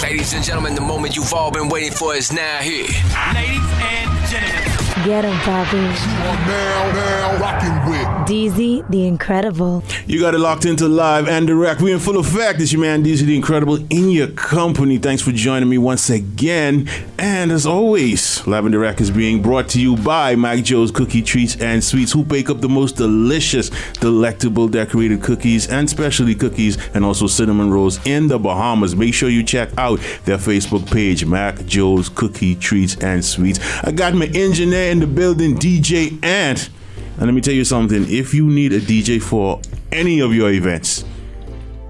Ladies and gentlemen, the moment you've all been waiting for is now here. Ladies and gentlemen. Get him, Bobby. Now, rocking with DZ, the Incredible. You got it locked into live and direct. We're in full effect. It's your man, DZ, the Incredible, in your company. Thanks for joining me once again. And as always, Live and Direct is being brought to you by Mac Joe's Cookie Treats and Sweets, who bake up the most delicious, delectable decorated cookies and specialty cookies and also cinnamon rolls in the Bahamas. Make sure you check out their Facebook page, Mac Joe's Cookie Treats and Sweets. I got my engineer in the building, DJ Ant. And let me tell you something. If you need a DJ for any of your events,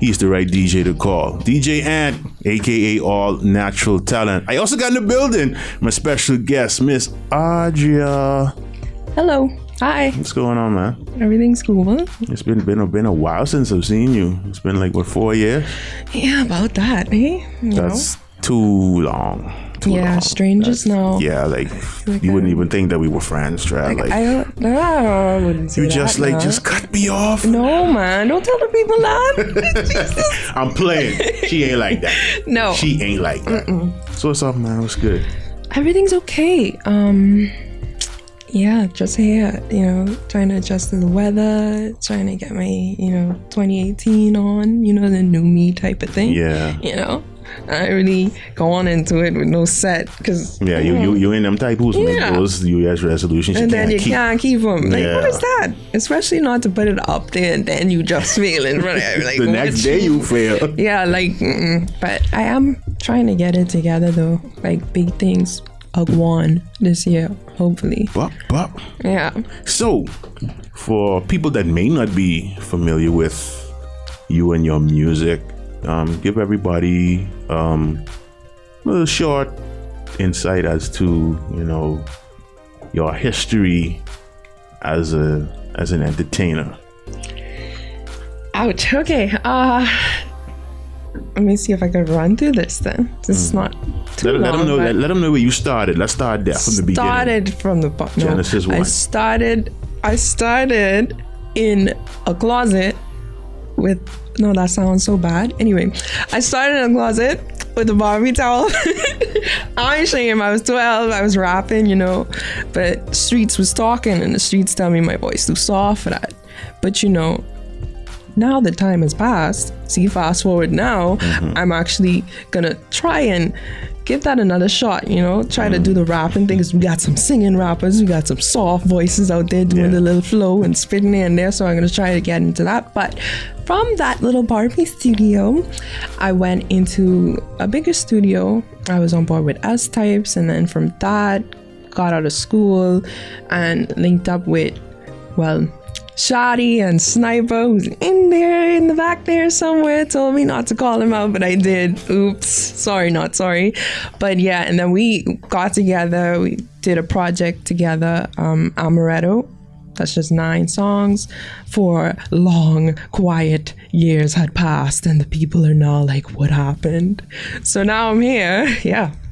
he's the right DJ to call. DJ Ant, aka All Natural Talent. I also got in the building my special guest, Miss Adria. Hello. Hi. What's going on, man? Everything's cool. It's been a while since I've seen you. It's been like, what, 4 years? Yeah, about that, eh? That's too long. Yeah, strangers now. Yeah, like you wouldn't even think that we were friends, Trav. Like I wouldn't say you just that, just cut me off. No, man, don't tell the people that. I'm playing. She ain't like that. No, she ain't like that. So what's up, man? What's good? Everything's okay. Yeah, just here, trying to adjust to the weather, trying to get my, 2018 on, the new me type of thing. Yeah. I really go on into it with no set because you in them type who's make those New Year's resolutions and then you can't keep them. Like, what is that? Especially not to put it up there and then you just fail and run out. Like, the next day you fail. Yeah, but I am trying to get it together though. Like big things are going this year, hopefully. Bop. Yeah. So, for people that may not be familiar with you and your music, give everybody a little short insight as to your history as an entertainer. Ouch. Okay. Let me see if I can run through this then. This is not too long. Let them know where you started. Let's start there from the beginning. Started from the bottom. Genesis 1. I started in a closet with. No, that sounds so bad. Anyway, I started in a closet with a Barbie towel. I ain't ashamed. I was 12. I was rapping, but streets was talking, and the streets tell me my voice too soft for that. But now the time has passed. See, fast forward now, I'm actually gonna try and give that another shot, try to do the rapping things. We got some singing rappers, we got some soft voices out there doing the little flow and spitting here and there, so I'm gonna try to get into that. But from that little Barbie studio, I went into a bigger studio. I was on board with S-Types, and then from that, got out of school and linked up with, Shotty and Sniper, who's in there in the back there somewhere, told me not to call him out, but I did. Oops. Sorry, not sorry. But yeah, and then we got together. We did a project together, Amaretto. That's just 9 songs. 4 long, quiet years had passed, and the people are now like, what happened? So now I'm here.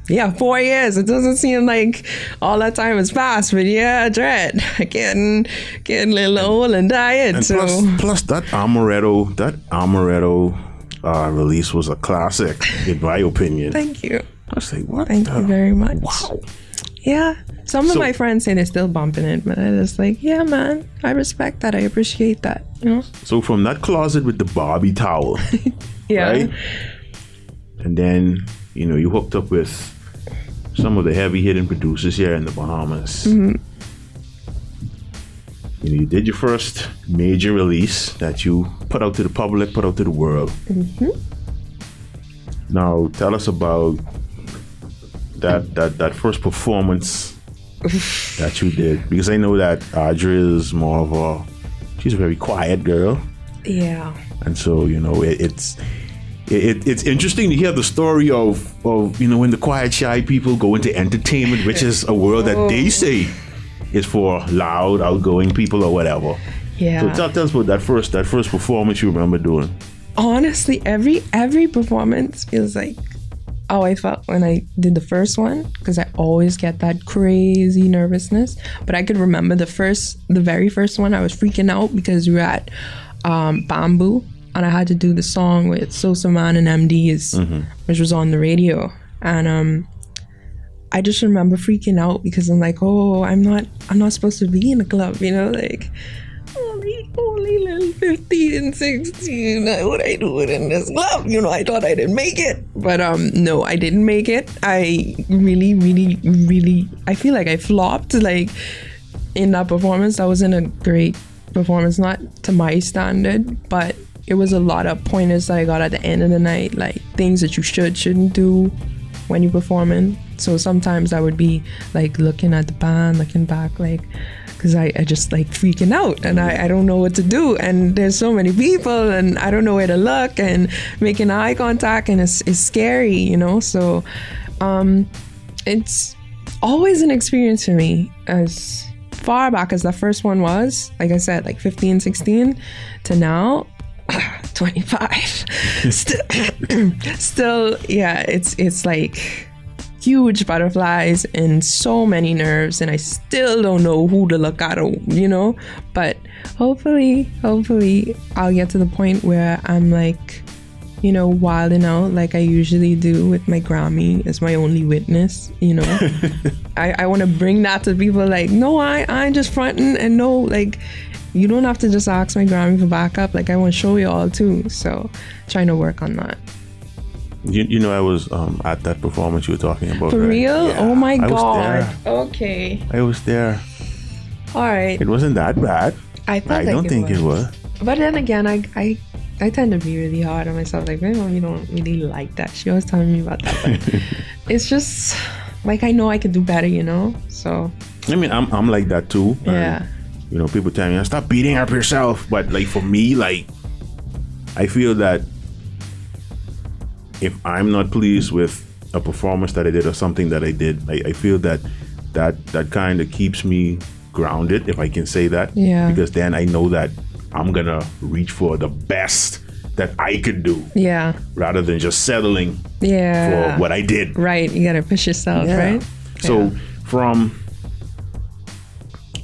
Yeah, 4 years. It doesn't seem like all that time has passed, but yeah, dread. Getting a little old and tired. And plus that Amaretto release was a classic, in my opinion. Thank you. I was like, what? Thank you very much. Wow. Yeah. Some of my friends say they're still bumping it, but I just like, yeah, man, I respect that. I appreciate that. So from that closet with the Barbie towel, yeah, right? And then you hooked up with some of the heavy hitting producers here in the Bahamas. You did your first major release that you put out to the public, put out to the world. Now tell us about that first performance that you did, because I know that Adria is more of she's a very quiet girl. Yeah. And so it's interesting to hear the story of when the quiet, shy people go into entertainment, which is a world that they say is for loud, outgoing people or whatever. Yeah. So tell us about that first performance you remember doing. Honestly, every performance feels like how I felt when I did the first one, because I always get that crazy nervousness. But I could remember the very first one, I was freaking out because we were at Bamboo and I had to do the song with Sosa Man and MDs, which was on the radio. And I just remember freaking out because I'm like, oh, I'm not supposed to be in the club, you know, like only little 15, 16. What I doing in this club? You know, I thought I didn't make it, but no, I didn't make it. I really, I feel like I flopped like in that performance. That wasn't a great performance, not to my standard, but it was a lot of pointers that I got at the end of the night, like things that you shouldn't do when you're performing. So sometimes I would be like looking at the band, looking back, like, because I just like freaking out and I don't know what to do, and there's so many people and I don't know where to look, and making eye contact, and it's scary, you know. So it's always an experience for me, as far back as the first one was, like I said, like 15, 16 to now 25. Still, yeah, it's like huge butterflies and so many nerves, and I still don't know who to look at, you know. But hopefully I'll get to the point where I'm like, you know, wilding out like I usually do with my Grammy as my only witness, you know. I want to bring that to people, like, no, I ain't just fronting, and no, like, you don't have to just ask my Grammy for backup. Like, I want to show you all too. So trying to work on that. You know, I was at that performance you were talking about. For right? real? Yeah, oh my I God. was there. Okay. I was there. All right. It wasn't that bad. I don't think it was. But then again, I tend to be really hard on myself. Like, my mom, you don't really like that. She always telling me about that. But it's just like, I know I could do better, you know? So. I mean, I'm like that too. Yeah. And, you know, people tell me, stop beating up yourself. But like for me, like, I feel that if I'm not pleased with a performance that I did or something that I did, I feel that kind of keeps me grounded, if I can say that. Yeah. Because then I know that I'm gonna reach for the best that I could do. Yeah. Rather than just settling for what I did. Right. You gotta push yourself, right? So from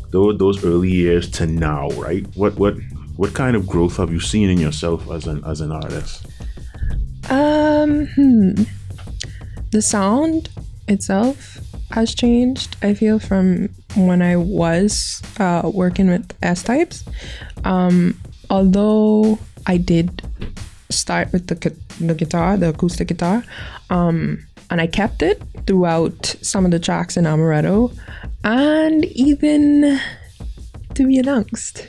those early years to now, right? What kind of growth have you seen in yourself as an artist? The sound itself has changed, I feel, from when I was working with S-types. Although I did start with the guitar, the acoustic guitar, and I kept it throughout some of the tracks in Amaretto, and even to be announced.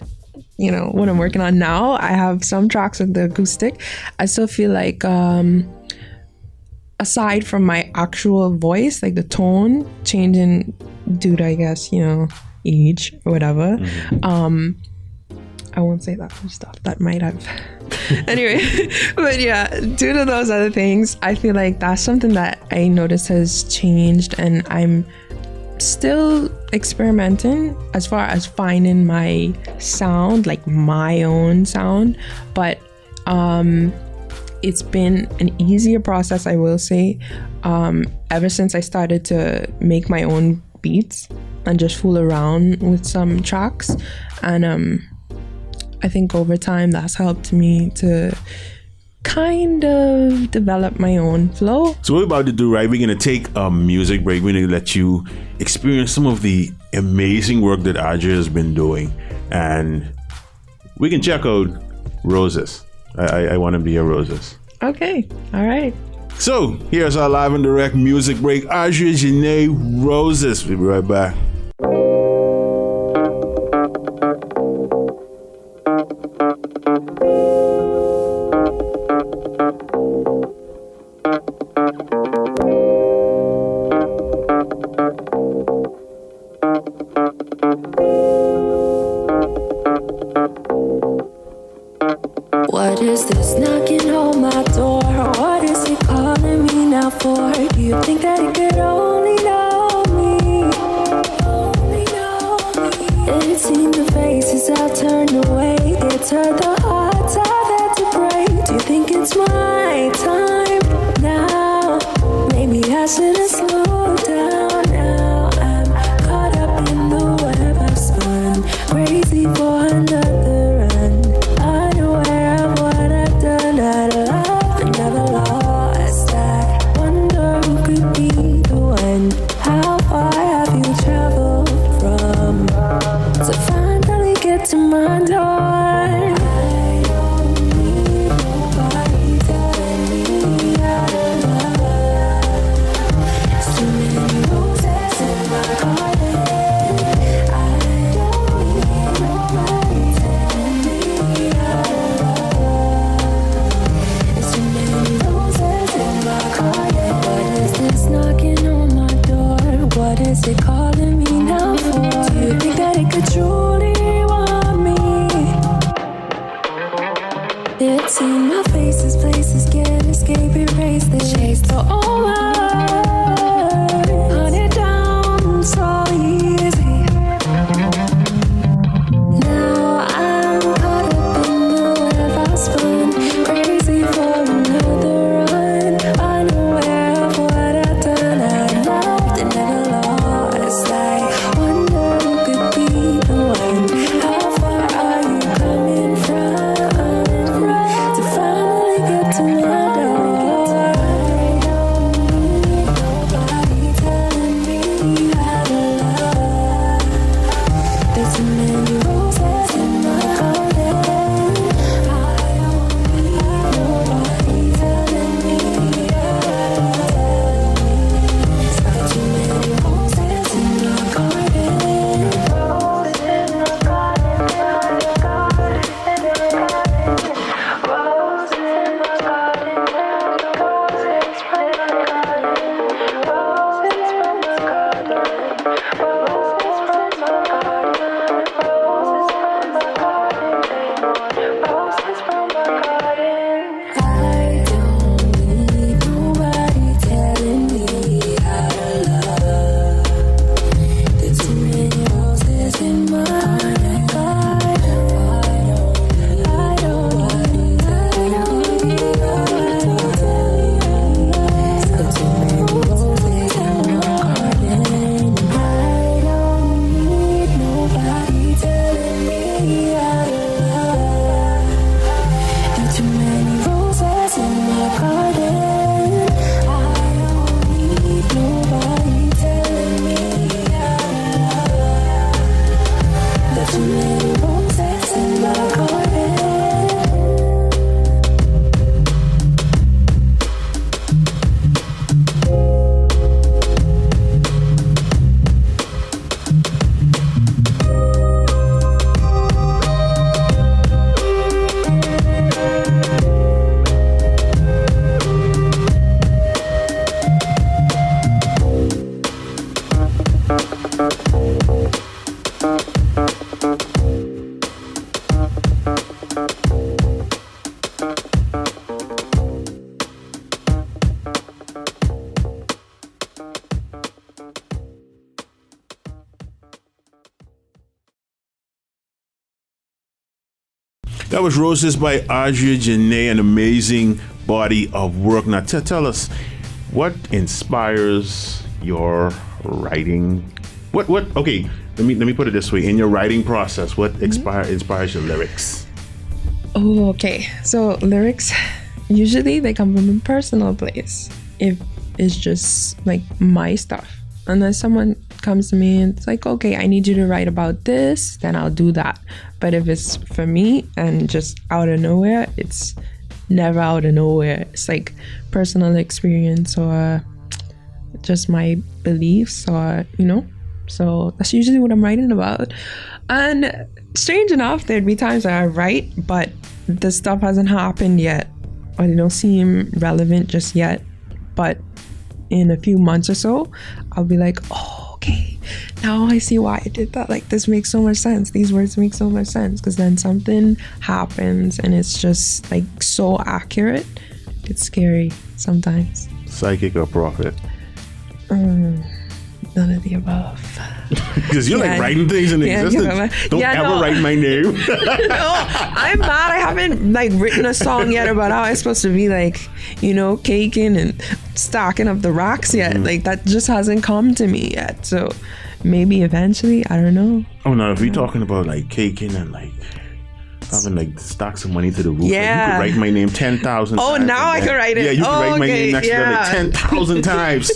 You know, what I'm working on now, I have some tracks with the acoustic. I still feel like, aside from my actual voice, like the tone changing due to, I guess, you know, age or whatever. I won't say that stuff that might have. Anyway, but yeah, due to those other things, I feel like that's something that I noticed has changed, and I'm still experimenting as far as finding my sound, like my own sound. But it's been an easier process, I will say, ever since I started to make my own beats and just fool around with some tracks. And I think over time that's helped me to kind of develop my own flow. So what we're about to do, right, we're going to take a music break. We're going to let you experience some of the amazing work that Adria has been doing. And we can check out Roses. I want to be a Roses. Okay. All right. So here's our live and direct music break. Adria Jenee, Roses. We'll be right back. What is this knocking on my door? What is he calling me now for? Do you think that he could only know me? Only know me. It's seen the faces I've turned away. It's heard the hearts I've had to break. Do you think it's my time now? Maybe I should have slowed down now. I'm caught up in the web I've spun. Crazy for another run. Unaware of what I've That was Roses by Adria Jenee, an amazing body of work. Now tell us, what inspires your writing? What okay, let me put it this way. In your writing process, what inspires your lyrics? Oh, okay. So lyrics, usually they come from a personal place. If it's just like my stuff. And then someone comes to me and it's like, okay, I need you to write about this, then I'll do that. But if it's for me and just out of nowhere, it's never out of nowhere. It's like personal experience or just my beliefs or, so that's usually what I'm writing about. And strange enough, there'd be times that I write, but the stuff hasn't happened yet or they don't seem relevant just yet. But in a few months or so, I'll be like, oh, okay, now I see why I did that. Like, this makes so much sense. These words make so much sense. Because then something happens and it's just like so accurate. It's scary sometimes. Psychic or prophet? None of the above. Because you're like writing things in existence. Don't ever write my name. No, I'm mad. I haven't like written a song yet about how it's supposed to be like, caking and stacking up the rocks yet. Like that just hasn't come to me yet. So maybe eventually, I don't know. Oh no, if you're talking about like caking and like having like stacks of money to the roof, like, you could write my name 10,000 times. Oh, now I can write it. Yeah, you can write my name next to it like 10,000 times.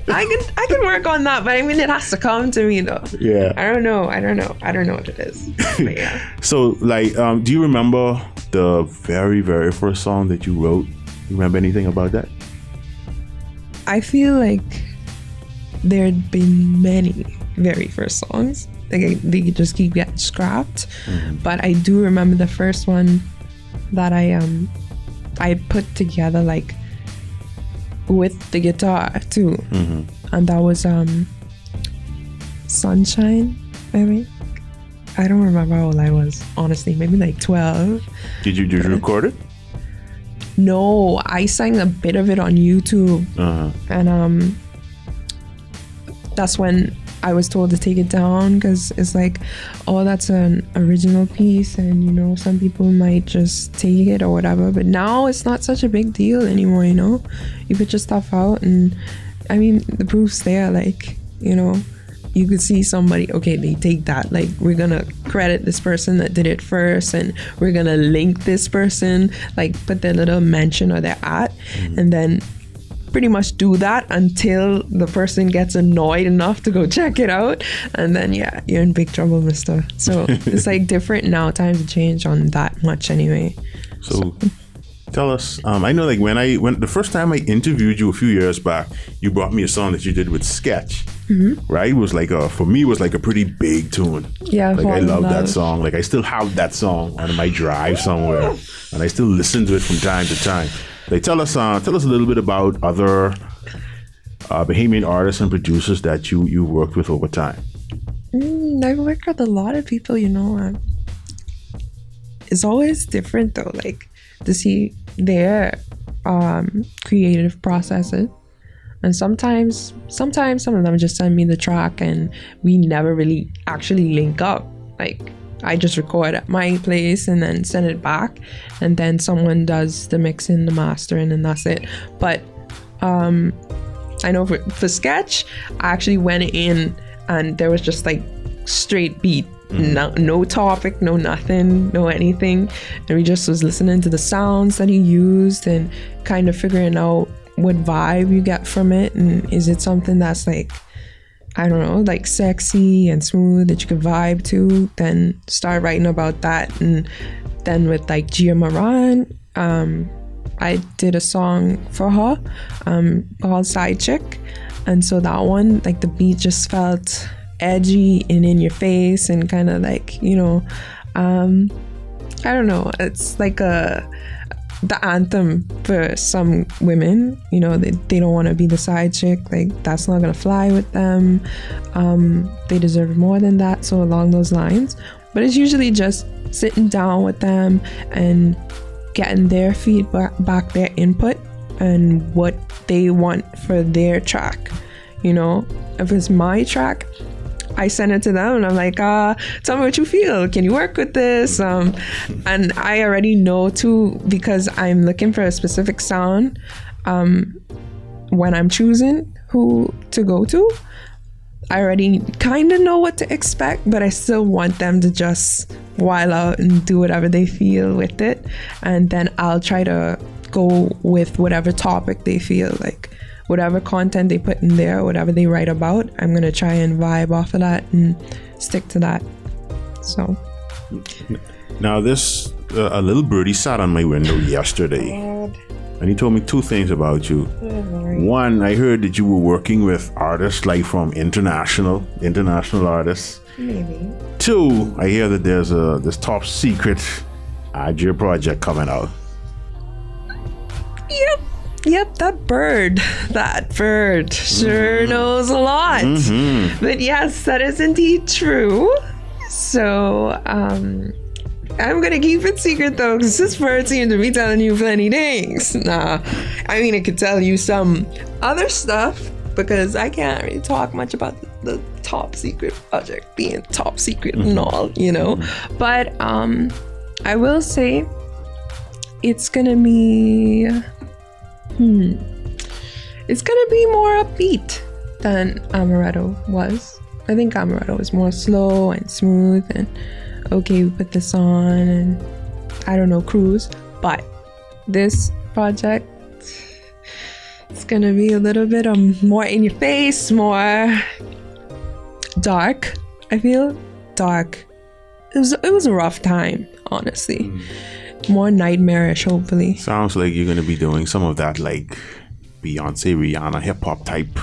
I can work on that, but I mean, it has to come to me though. Yeah. I don't know what it is. But yeah. So like, do you remember the very, very first song that you wrote? You remember anything about that? I feel like there'd been many very first songs. Like they just keep getting scrapped. But I do remember the first one that I put together like with the guitar too. And that was Sunshine, I think. I don't remember how old I was, honestly, maybe like 12. Did you record it? No, I sang a bit of it on YouTube. And that's when I was told to take it down because it's like, oh, that's an original piece and some people might just take it or whatever, but now it's not such a big deal anymore. You put your stuff out and I mean the proof's there, like you could see somebody, okay, they take that, like we're gonna credit this person that did it first and we're gonna link this person, like put their little mention or their at and then pretty much do that until the person gets annoyed enough to go check it out, and then you're in big trouble, mister. So it's like different now. Times have changed on that much anyway. So tell us, I know like when the first time I interviewed you a few years back, you brought me a song that you did with Sketch. Right? It was like for me it was like a pretty big tune. Yeah, like I love that song. Like I still have that song on my drive somewhere and I still listen to it from time to time. Like tell us a little bit about other Bahamian artists and producers that you worked with over time. I've worked with a lot of people, it's always different though, like to see their creative processes. And sometimes some of them just send me the track and we never really actually link up. Like I just record at my place and then send it back, and then someone does the mixing, the mastering, and that's it. But I know for Sketch, I actually went in and there was just like straight beat, no topic, no nothing, no anything, and we just was listening to the sounds that he used and kind of figuring out what vibe you get from it, and is it something that's like, I don't know, like sexy and smooth that you could vibe to, then start writing about that. And then with like Gia Moran, I did a song for her called Side Chick, and so that one, like the beat just felt edgy and in your face and kind of like, I don't know, it's like the anthem for some women, they don't want to be the side chick, like that's not gonna fly with them, they deserve more than that, so along those lines. But it's usually just sitting down with them and getting their feedback, their input, and what they want for their track. If it's my track, I send it to them and I'm like, tell me what you feel. Can you work with this? And I already know too, because I'm looking for a specific sound when I'm choosing who to go to. I already kind of know what to expect, but I still want them to just wild out and do whatever they feel with it. And then I'll try to go with whatever topic they feel like. Whatever content they put in there, whatever they write about, I'm going to try and vibe off of that and stick to that. So. Now this, a little birdie sat on my window yesterday. And he told me two things about you. One, I heard that you were working with artists like from international artists. Maybe. Two, I hear that there's this top secret Adria project coming out. Yep, that bird sure knows a lot. But yes, that is indeed true. So, I'm gonna keep it secret though, because this bird seems to be telling you plenty things. Nah, I mean, it could tell you some other stuff, because I can't really talk much about the top secret project being top secret and all, you know. But I will say it's gonna be it's gonna be more upbeat than Amaretto was. I think Amaretto was more slow and smooth and okay, we put this on and I don't know, cruise. But this project, it's gonna be a little bit more in your face, more dark. I feel dark. It was a rough time, honestly. More nightmarish, hopefully. Sounds like you're gonna be doing some of that, like Beyonce, Rihanna, hip hop type.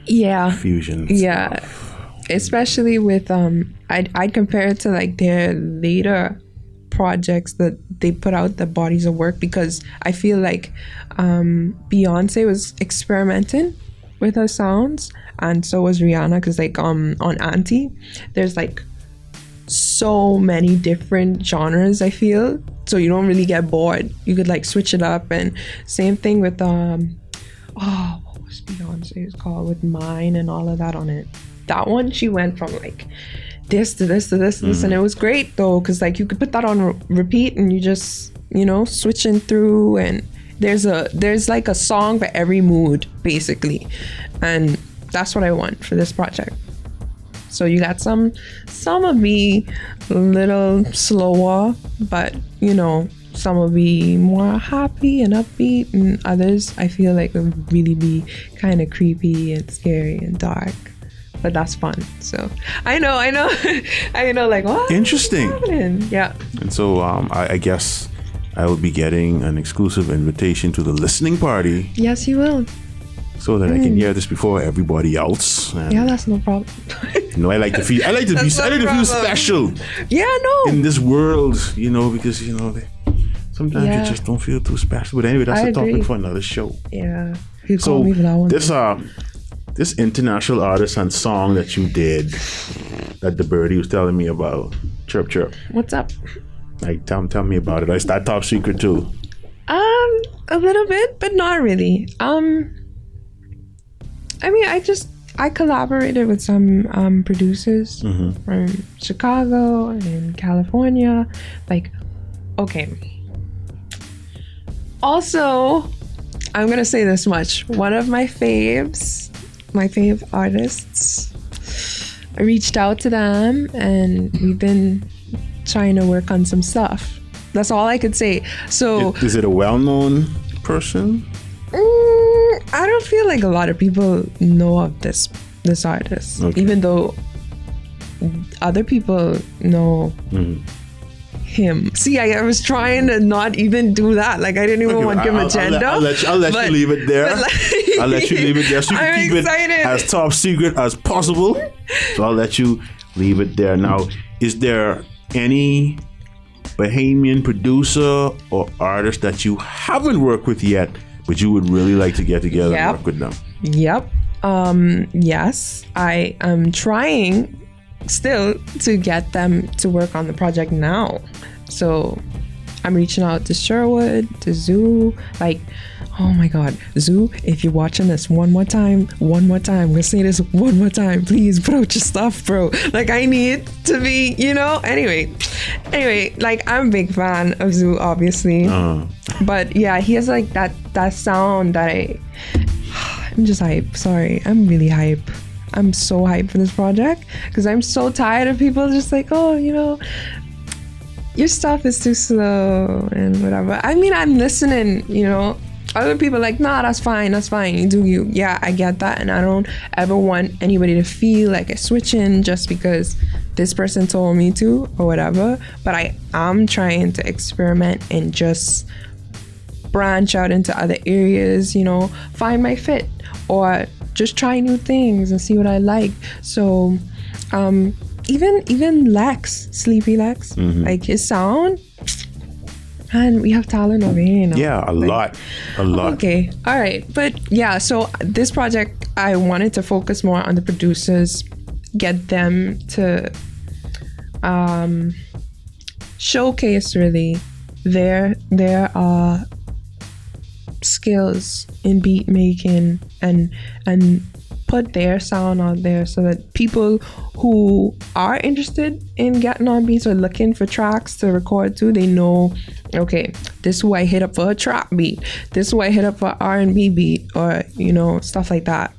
Fusion. Yeah. Stuff. Especially with I'd compare it to like their later projects that they put out, the bodies of work, because I feel like Beyonce was experimenting with her sounds, and so was Rihanna, because like on Auntie there's like so many different genres, I feel, so you don't really get bored. You could like switch it up. And same thing with what was Beyonce's called, with Mine and all of that on it. That one, she went from like this to this to this to this, and it was great though, because like you could put that on repeat and you just, you know, switching through, and there's like a song for every mood basically, and that's what I want for this project. So you got some will be a little slower, but you know, some will be more happy and upbeat, and others I feel like will really be kind of creepy and scary and dark. But that's fun. So I know, like, what? Interesting. Yeah. And so I guess I will be getting an exclusive invitation to the listening party. Yes, you will. So that I can hear this before everybody else. And yeah, that's no problem. I like to feel special. Yeah, no. In this world, you know, because you know sometimes you just don't feel too special. But anyway, that's a topic for another show. Yeah. You call me for that one. This international artist and song that you did, that the birdie was telling me about, Chirp Chirp. What's up? Like, tell me about it. Is that top secret too? A little bit, but not really. I mean, I collaborated with some producers from Chicago and California. Like, okay. Also, I'm gonna say this much. One of my fave artists, I reached out to them and we've been trying to work on some stuff. That's all I could say. So is it a well-known person? I don't feel like a lot of people know of this artist, even though other people know him. See, I was trying to not even do that. Like, I didn't even want to give him agenda. I'll let you leave it there. I'll let you leave it there. So you can keep it as top secret as possible. So I'll let you leave it there. Now, is there any Bahamian producer or artist that you haven't worked with yet, but you would really like to get together and work with them? Yep. Yes, I am trying still to get them to work on the project now. So I'm reaching out to Sherwood, to Zoo, like Oh my God, Zoo, if you're watching this one more time, we'll say this one more time, please put out your stuff, bro. Like, I need to be, anyway, like, I'm a big fan of Zoo, obviously, but yeah, he has like that sound that I'm just hype. Sorry, I'm really hype. I'm so hyped for this project because I'm so tired of people just like, oh, your stuff is too slow and whatever. I mean, I'm listening, Other people are like, nah, that's fine. You do you. Yeah, I get that. And I don't ever want anybody to feel like a switching just because this person told me to or whatever. But I am trying to experiment and just branch out into other areas, find my fit or just try new things and see what I like. So even Lex, Sleepy Lex, like his sound, and we have talent over here now. Yeah, a lot. Okay, all right. But yeah, so this project, I wanted to focus more on the producers, get them to showcase really their skills in beat making and put their sound out there so that people who are interested in getting on beats or looking for tracks to record to, they know, okay, this is who I hit up for a trap beat, this is who I hit up for R&B beat, or stuff like that.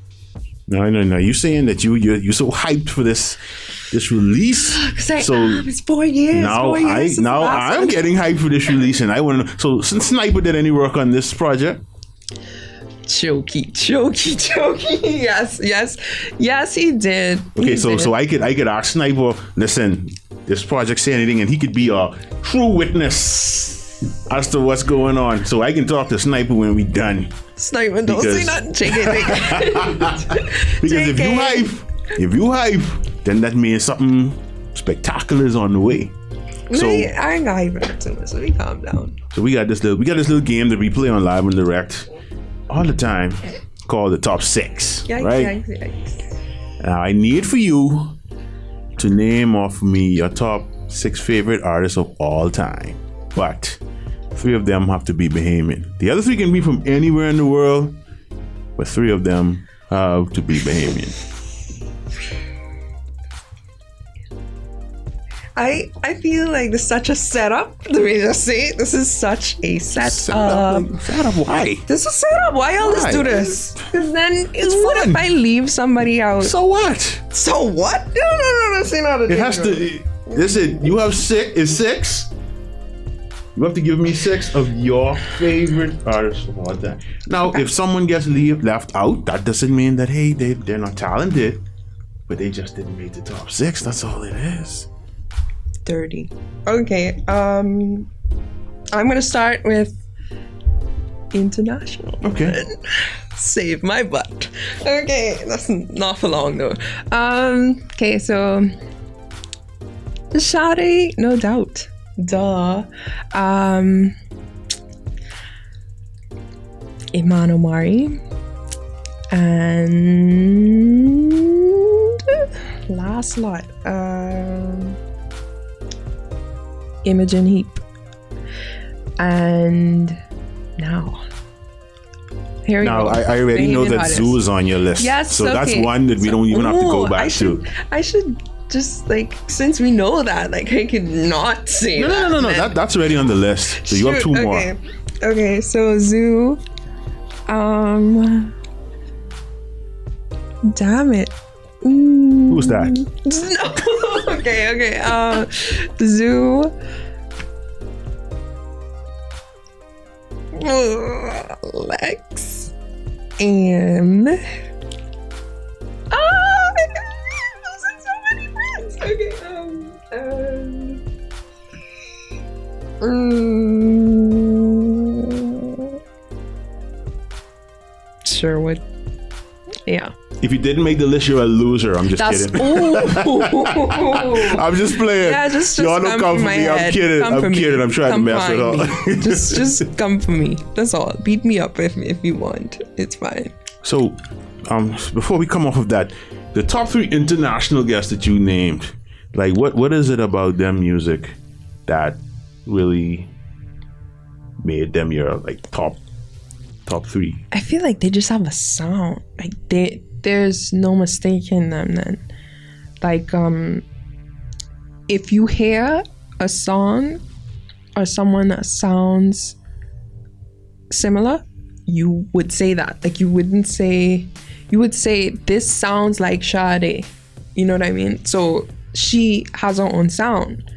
No. You saying that you're so hyped for this release? It's 4 years. Now I'm getting hyped for this release, and I want to know. So, since Sniper did any work on this project? Chokey. Yes, he did. Okay, so I could ask Sniper, listen, this project say anything, and he could be a true witness as to what's going on. So I can talk to Sniper when we done. Sniper, don't say nothing. Because if you hype, then that means something spectacular is on the way. So I ain't got hype too much, so we calm down. So we got this little game that we play on Live and Direct all the time called the Top 6. Right? Yikes. Now I need for you to name off me your top 6 favorite artists of all time. But 3 of them have to be Bahamian. The other 3 can be from anywhere in the world, but 3 of them have to be Bahamian. I feel like this is such a setup. Let me just say, this is such a setup. Setup? Why? This is setup. Why always do this? Because then what if I leave somebody out? So what? So what? No. Say not a It has to. Listen, you have 6. Is 6? You have to give me 6 of your favorite artists of all time. Now, if someone gets left out, that doesn't mean that, hey, they're not talented, but they just didn't make the top 6. That's all it is. Dirty. Okay. I'm gonna start with international. Okay. Save my butt. Okay, that's not for long though. Okay, so Shawty, no doubt. Duh. Iman Omari. And last lot. Imogen Heap. And now here we go. I already know that Zoo is on your list. Yes, so okay. That's one that we don't even have to go back to. I should just since we know that, I can not say that. No. That's already on the list. So you have 2 more. Okay, so Zoo. Damn it. Who's that? No. Okay. Zoo. Lex. And. Oh my god! Those are so many friends. Okay. Sherwood. Yeah. If you didn't make the list, you're a loser. I'm just kidding. I'm just playing. Yeah, just y'all don't come for me. I'm kidding. I'm trying to mess it up. just come for me. That's all. Beat me up if you want. It's fine. So, before we come off of that, the top 3 international guests that you named, like what is it about them music that really made them your top top 3? I feel like they just have a sound. Like there's no mistaking them then. Like if you hear a song or someone that sounds similar, you would say that. Like you would say this sounds like Sade. You know what I mean? So she has her own sound.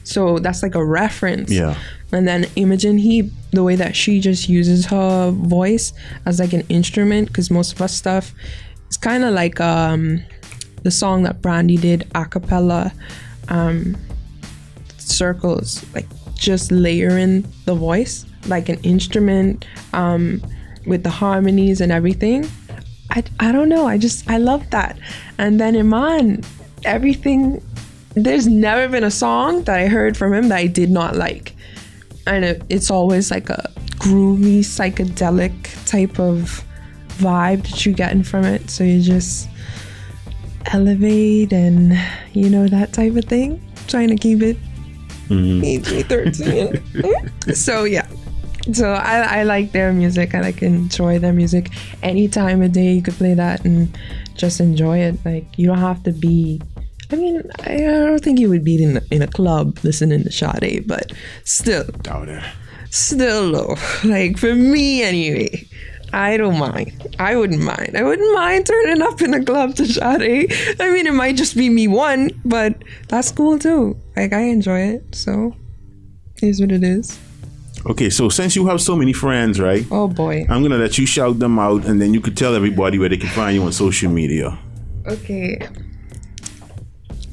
So that's like a reference. Yeah. And then Imogen Heap, the way that she just uses her voice as like an instrument, because most of her stuff is kind of like the song that Brandy did, a cappella, Circles, like just layering the voice like an instrument with the harmonies and everything. I don't know. I love that. And then Iman, everything, there's never been a song that I heard from him that I did not like. And it's always like a groovy, psychedelic type of vibe that you're getting from it. So you just elevate and, you know, that type of thing. Trying to keep it PG-13. So yeah. So I like their music. I like enjoy their music. Any time of day you could play that and just enjoy it. Like you don't have to be, I mean, I don't think you would be in a club listening to Sade, but still. Doubt it. Still though. Like for me anyway, I don't mind. I wouldn't mind. I wouldn't mind turning up in a club to Sade. I mean, it might just be me one, but that's cool too. Like I enjoy it. So it is what it is. Okay, so since you have so many friends, right? Oh boy. I'm gonna let you shout them out, and then you could tell everybody where they can find you on social media. Okay.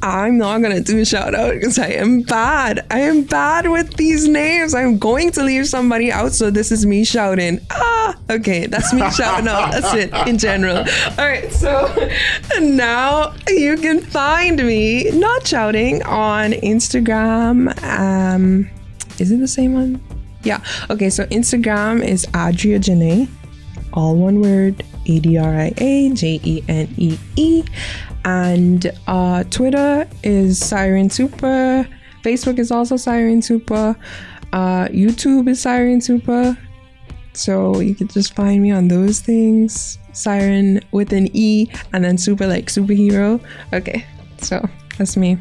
I'm not gonna do a shout out because I am bad. I am bad with these names. I'm going to leave somebody out, so this is me shouting. Okay, that's me shouting out. That's it in general. All right, so now you can find me not shouting on Instagram. Is it the same one? Yeah. Okay, so Instagram is Adria Jenee, all one word, ADRIAJENEE. And Twitter is Siren Super. Facebook is also Siren Super. YouTube is Siren Super. So you could just find me on those things. Siren with an E and then super like superhero. Okay, so that's me.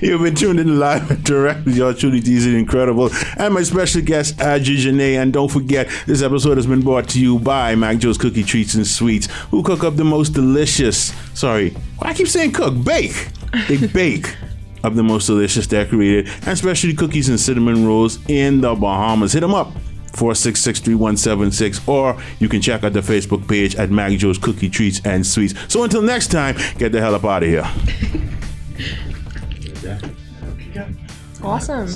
You've been tuned in live and direct with your truly teasing incredible and my special guest Adria Jenee. And don't forget, this episode has been brought to you by Mac Joe's Cookie Treats and Sweets, who cook up the most delicious, I keep saying cook, bake. They bake up the most delicious decorated and specialty cookies and cinnamon rolls in the Bahamas. Hit them up, 466-3176, or you can check out the Facebook page at Mac Joe's Cookie Treats and Sweets. So until next time, get the hell up out of here. Awesome.